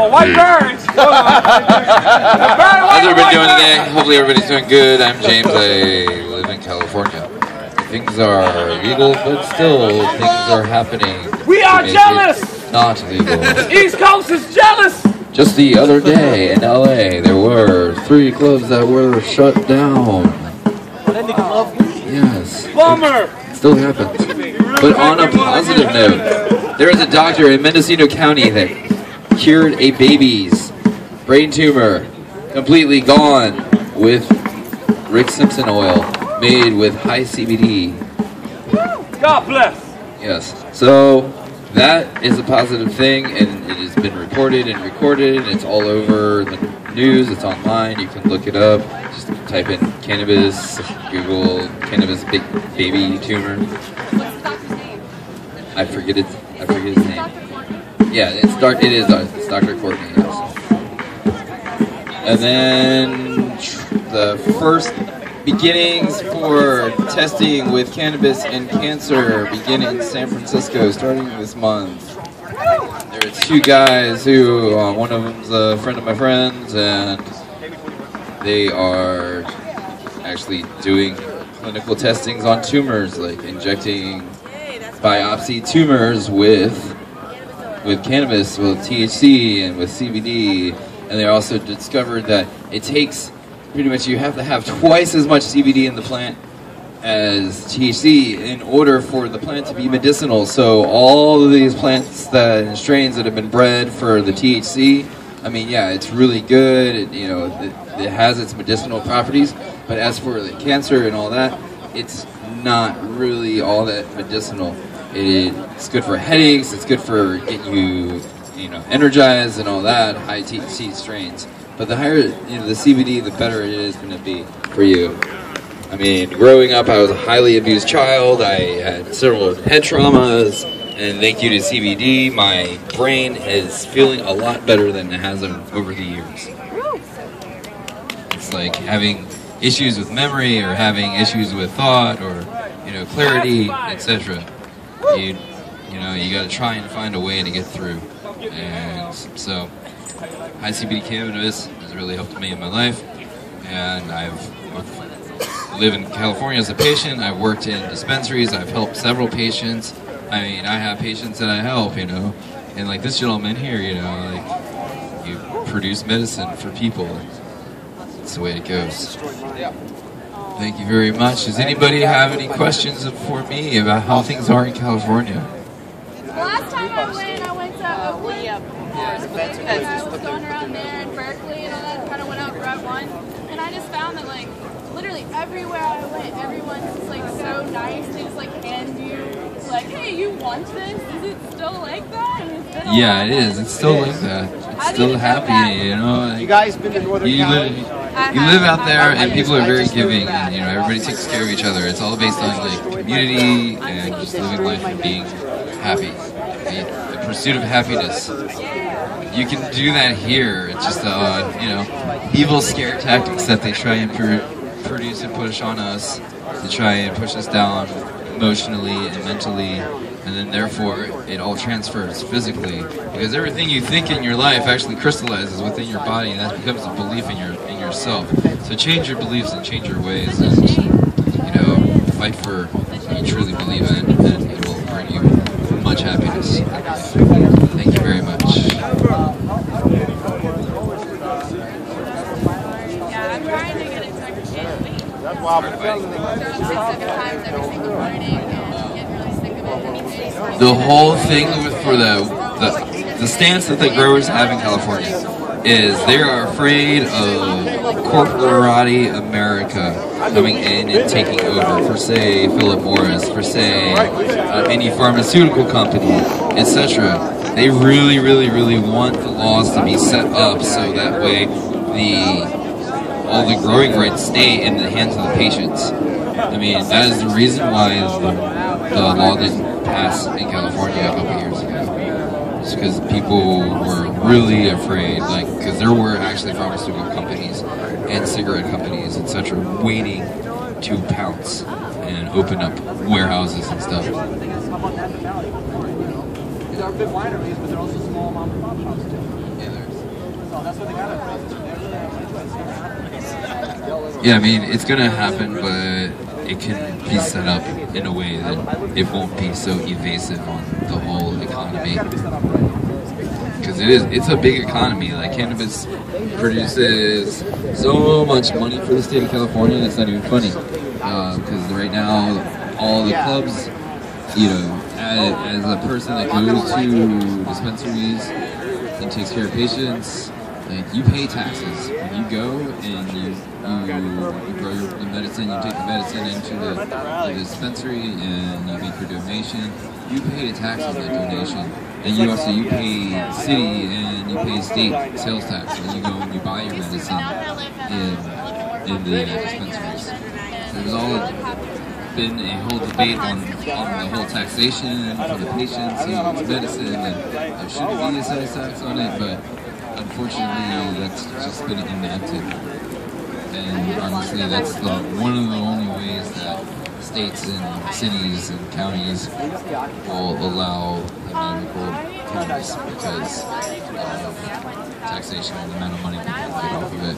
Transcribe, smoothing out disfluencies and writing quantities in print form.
Oh, white birds! How's everybody doing today? Hopefully everybody's doing good. I'm James. I live in California. Things are legal, but still things are happening. We are jealous! Not legal. East Coast is jealous! Just the other day in LA, there were 3 clubs that were shut down. Yes. Bummer! It still happens. But on a positive note, there is a doctor in Mendocino County that cured a baby's brain tumor, completely gone, with Rick Simpson oil made with high CBD. God bless! Yes. So that is a positive thing, and it has been reported and recorded, and it's all over the news. It's online. You can look it up. Just type in cannabis, Google cannabis baby tumor. What's the doctor's name? I forget his name. Yeah, it's Dr. Courtney. Yes. And then the first beginnings for testing with cannabis and cancer begin in San Francisco starting this month. There are 2 guys who, one of them's a friend of my friend's, and they are actually doing clinical testings on tumors, like injecting biopsy tumors with cannabis, with THC and with CBD. And they also discovered that it takes pretty much, you have to have twice as much CBD in the plant as THC in order for the plant to be medicinal. So all of these plants and strains that have been bred for the THC, I mean, yeah, it's really good. It has its medicinal properties, but as for the cancer and all that, it's not really all that medicinal. It's good for headaches. It's good for getting you, energized and all that. High THC strains. But the higher, the CBD, the better it is going to be for you. I mean, growing up, I was a highly abused child. I had several head traumas, and thank you to CBD, my brain is feeling a lot better than it has over the years. It's like having issues with memory, or having issues with thought, or clarity, etc. You got to try and find a way to get through, and so high CBD cannabis has really helped me in my life, and I live in California as a patient. I've worked in dispensaries. I've helped several patients. I mean, I have patients that I help, and like this gentleman here, like you produce medicine for people. That's the way it goes. Thank you very much. Does anybody have any questions for me about how things are in California? Last time I went to Oakland. And I was going around there in Berkeley and all that, kind of went out Route 1, and I just found that, like, literally everywhere I went, everyone's just, like, so nice. They just, like, hand you, like, hey, you want this? Is it still like that? Yeah, it is. It's still like that. It's still happy, You guys been to Northern California? You live out there, and people are very giving, and everybody takes care of each other. It's all based on like community and just living life and being happy. The pursuit of happiness. You can do that here. It's just evil scare tactics that they try and produce and push on us to try and push us down emotionally and mentally, and then therefore it all transfers physically, because everything you think in your life actually crystallizes within your body, and that becomes a belief in yourself. So change your beliefs and change your ways, and fight for what you truly believe in, and it will bring you much happiness. Thank you very much. Yeah, I'm trying to get into weight. That's why I'm times every single morning and get really sick of it. The whole thing for the stance that the growers have in California is they are afraid of corporate America coming in and taking over, for say Philip Morris, for say any pharmaceutical company, etc. They really, really, really want the laws to be set up so that way all the growing rights stay in the hands of the patients. I mean, that is the reason why the law didn't pass in California a couple years ago. It's because people were really afraid, because there were actually pharmaceutical companies and cigarette companies, etc., waiting to pounce and open up warehouses and stuff. These are big wineries, but they're also small mom and pop shops too. Yeah, Yeah, I mean, it's gonna happen, but it can be set up in a way that it won't be so evasive on the whole economy. Because it's a big economy. Like, cannabis produces so much money for the state of California, it's not even funny. Because right now, all the clubs, you know, as a person that goes to dispensaries and takes care of patients, like, you pay taxes when you go and you grow the medicine, you take the medicine into the dispensary and you make your donation. You pay a tax on that donation, and you pay city and you pay state sales tax when you go and you buy your medicine in the dispensaries. So there's all been a whole debate on the whole taxation for the patients who use medicine, and there shouldn't be a sales tax on it, but unfortunately that's just been enacted. And honestly, that's one of the only ways that states and cities and counties will allow medical cannabis, because of taxation and the amount of money people get off of it.